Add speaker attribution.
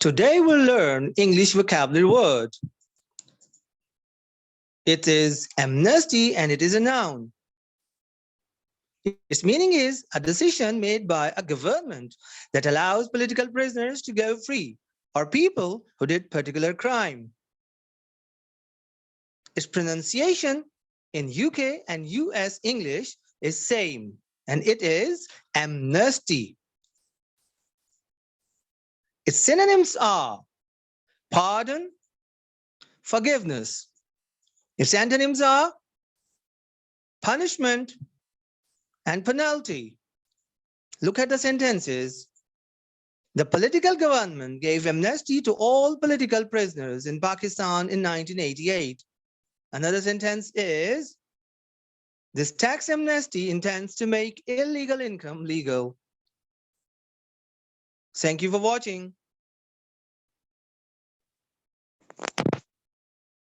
Speaker 1: Today we'll learn English vocabulary word. It is amnesty and it is a noun. Its meaning is a decision made by a government that allows political prisoners to go free or people who did particular crime. Its pronunciation in UK and US English is same and it is amnesty. Its synonyms are pardon, forgiveness. Its antonyms are punishment and penalty. Look at the sentences. The political government gave amnesty to all political prisoners in Pakistan in 1988. Another sentence is, this tax amnesty intends to make illegal income legal. Thank you for watching.